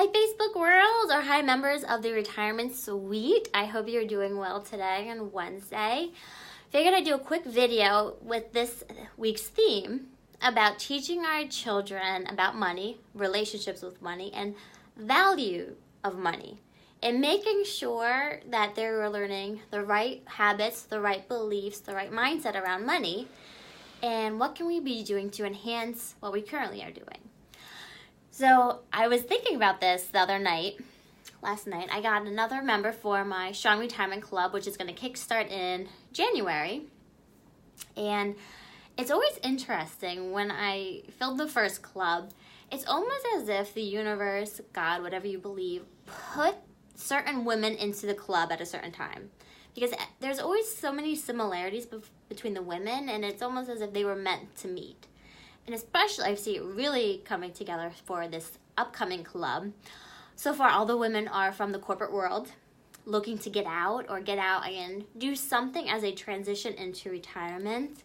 Hi Facebook world, or hi members of the Retirement Suite. I hope you're doing well today on Wednesday. Figured I'd do a quick video with this week's theme about teaching our children about money, relationships with money, and value of money. And making sure that they're learning the right habits, the right beliefs, the right mindset around money, and what can we be doing to enhance what we currently are doing. So I was thinking about this the other night, last night. I got another member for my Strong Retirement Club, which is going to kickstart in January. And it's always interesting when I filled the first club, it's almost as if the universe, God, whatever you believe, put certain women into the club at a certain time. Because there's always so many similarities between the women, and it's almost as if they were meant to meet. And especially, I see it really coming together for this upcoming club. So far, all the women are from the corporate world, looking to get out and do something as they transition into retirement.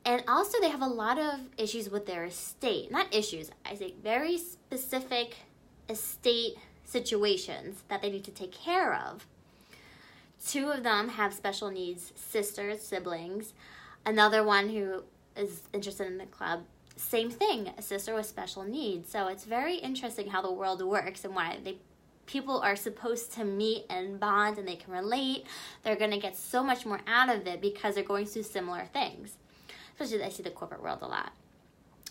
And also, they have a lot of issues with their estate. Not issues, I say very specific estate situations that they need to take care of. Two of them have special needs, sisters, siblings. Another one who is interested in the club, same thing, a sister with special needs. So it's very interesting how the world works and why people are supposed to meet and bond and they can relate. They're going to get so much more out of it because they're going through similar things. Especially I see the corporate world a lot.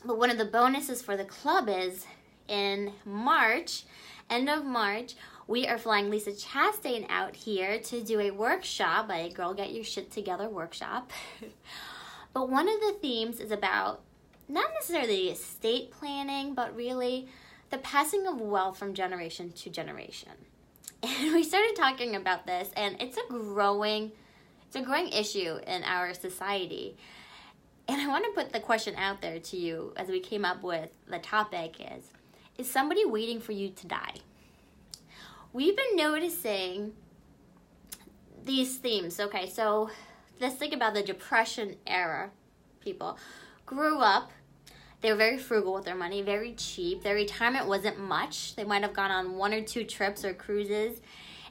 But one of the bonuses for the club is in March, end of March, we are flying Lisa Chastain out here to do a workshop, a Girl Get Your Shit Together workshop. But one of the themes is about not necessarily estate planning, but really the passing of wealth from generation to generation. And we started talking about this, and it's a growing issue in our society. And I want to put the question out there to you as we came up with the topic is somebody waiting for you to die? We've been noticing these themes. Okay, so let's think about the Depression era. People grew up, they were very frugal with their money, very cheap. Their retirement wasn't much. They might have gone on 1 or 2 trips or cruises,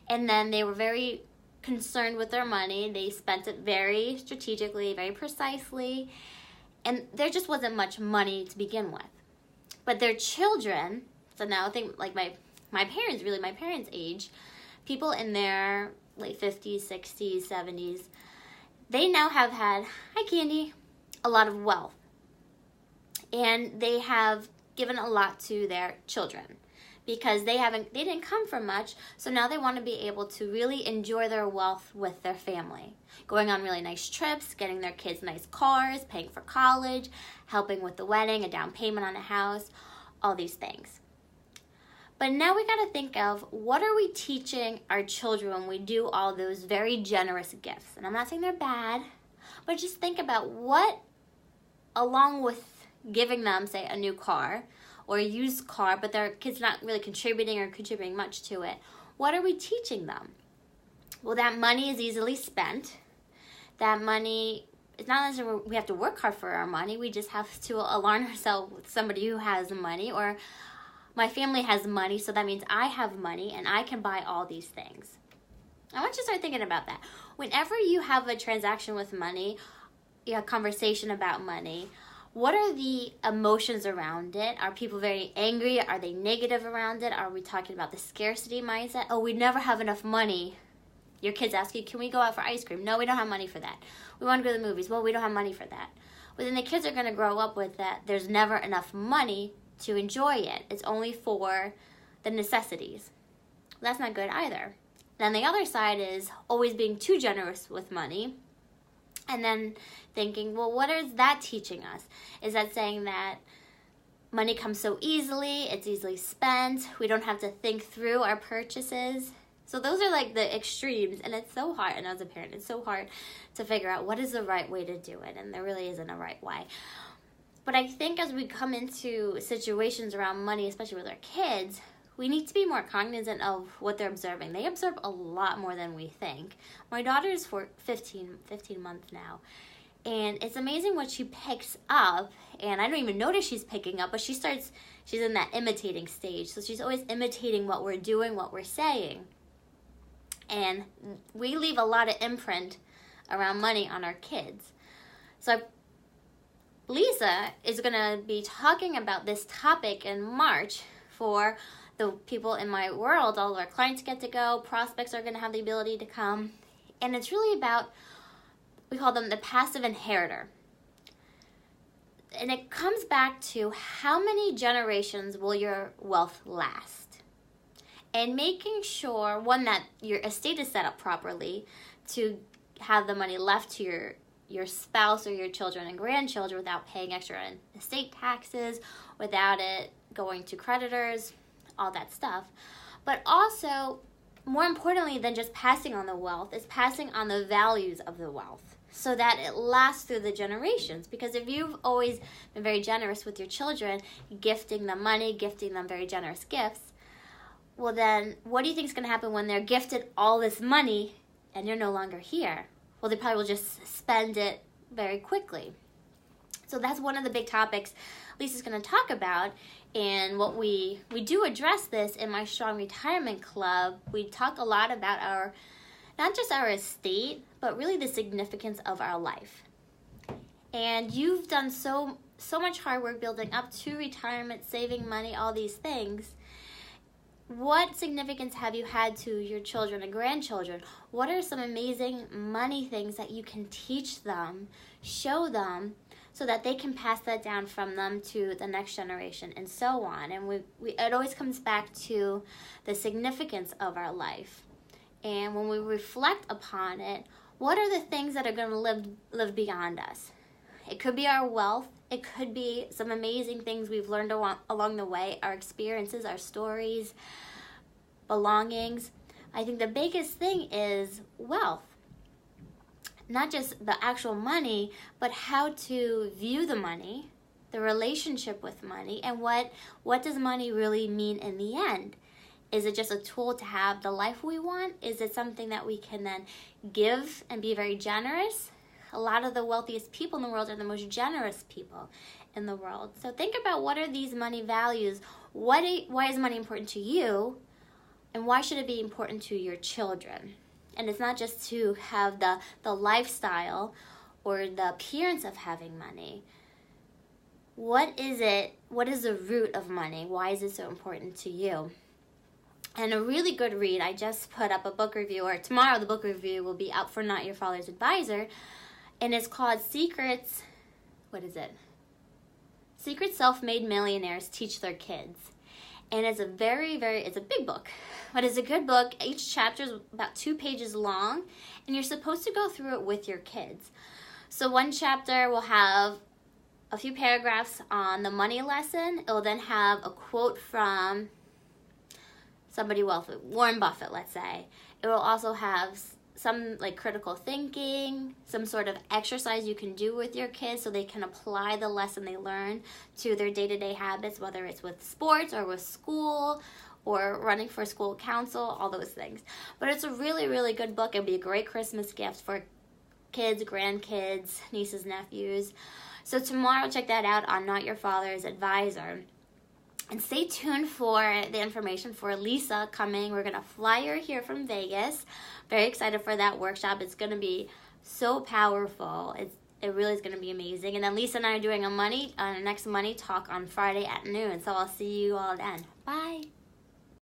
and then they were very concerned with their money. They spent it very strategically, very precisely, and there just wasn't much money to begin with. But their children, so now I think like my parents, really my parents' age, people in their late 50s, 60s, 70s, they now have had, hi Candy, a lot of wealth. And they have given a lot to their children because they didn't come from much, so now they want to be able to really enjoy their wealth with their family. Going on really nice trips, getting their kids nice cars, paying for college, helping with the wedding, a down payment on a house, all these things. But now we got to think of what are we teaching our children when we do all those very generous gifts. And I'm not saying they're bad, but just think about what, along with giving them, say, a new car or a used car, but their kid's not really contributing much to it, what are we teaching them? Well, that money is easily spent. That money, it's not necessarily we have to work hard for our money. We just have to align ourselves with somebody who has money, or my family has money, so that means I have money and I can buy all these things. I want you to start thinking about that. Whenever you have a transaction with money, a conversation about money, what are the emotions around it? Are people very angry? Are they negative around it? Are we talking about the scarcity mindset? Oh, we never have enough money. Your kids ask you, can we go out for ice cream? No, we don't have money for that. We want to go to the movies. Well, we don't have money for that. But then the kids are going to grow up with that. There's never enough money to enjoy it. It's only for the necessities. That's not good either. Then the other side is always being too generous with money. And then thinking, well, what is that teaching us? Is that saying that money comes so easily, it's easily spent, we don't have to think through our purchases? So those are like the extremes, and it's so hard, and as a parent, it's so hard to figure out what is the right way to do it, and there really isn't a right way. But I think as we come into situations around money, especially with our kids, we need to be more cognizant of what they're observing. They observe a lot more than we think. My daughter is 15 months now, and it's amazing what she picks up, and I don't even notice she's picking up, but she starts she's in that imitating stage. So she's always imitating what we're doing, what we're saying. And we leave a lot of imprint around money on our kids. So Lisa is going to be talking about this topic in March for the people in my world. All of our clients get to go. Prospects are going to have the ability to come. And it's really about, we call them the passive inheritor. And it comes back to how many generations will your wealth last? And making sure, one, that your estate is set up properly to have the money left to your spouse or your children and grandchildren without paying extra estate taxes, without it going to creditors, all that stuff. But also, more importantly than just passing on the wealth, is passing on the values of the wealth so that it lasts through the generations. Because if you've always been very generous with your children, gifting them money, gifting them very generous gifts, well then, what do you think is going to happen when they're gifted all this money and you're no longer here? Well, they probably will just spend it very quickly. So that's one of the big topics Lisa's going to talk about. And what we do address this in my Strong Retirement Club. We talk a lot about not just our estate, but really the significance of our life. And you've done so much hard work building up to retirement, saving money, all these things. What significance have you had to your children and grandchildren? What are some amazing money things that you can teach them, show them, so that they can pass that down from them to the next generation and so on? And it always comes back to the significance of our life. And when we reflect upon it, what are the things that are going to live beyond us? It could be our wealth. It could be some amazing things we've learned along the way, our experiences, our stories, belongings. I think the biggest thing is wealth. Not just the actual money, but how to view the money, the relationship with money, and what does money really mean in the end? Is it just a tool to have the life we want? Is it something that we can then give and be very generous? A lot of the wealthiest people in the world are the most generous people in the world. So think about, what are these money values? Why is money important to you? And why should it be important to your children? And it's not just to have the lifestyle or the appearance of having money. What is it? What is the root of money? Why is it so important to you? And a really good read, I just put up a book review, or tomorrow the book review will be up for Not Your Father's Advisor. And it's called Secrets Self-Made Millionaires Teach Their Kids. And it's a it's a big book, but it's a good book. Each chapter is about 2 pages long, and you're supposed to go through it with your kids. So one chapter will have a few paragraphs on the money lesson. It will then have a quote from somebody wealthy, Warren Buffett, let's say. It will also have some like critical thinking, some sort of exercise you can do with your kids so they can apply the lesson they learn to their day-to-day habits, whether it's with sports or with school or running for school council, all those things. But it's a really, really good book. It'll be a great Christmas gift for kids, grandkids, nieces, nephews. So tomorrow, check that out on Not Your Father's Advisor. And stay tuned for the information for Lisa coming. We're going to fly her here from Vegas. Very excited for that workshop. It's going to be so powerful. It really is going to be amazing. And then Lisa and I are doing a next money talk on Friday at noon. So I'll see you all then. Bye.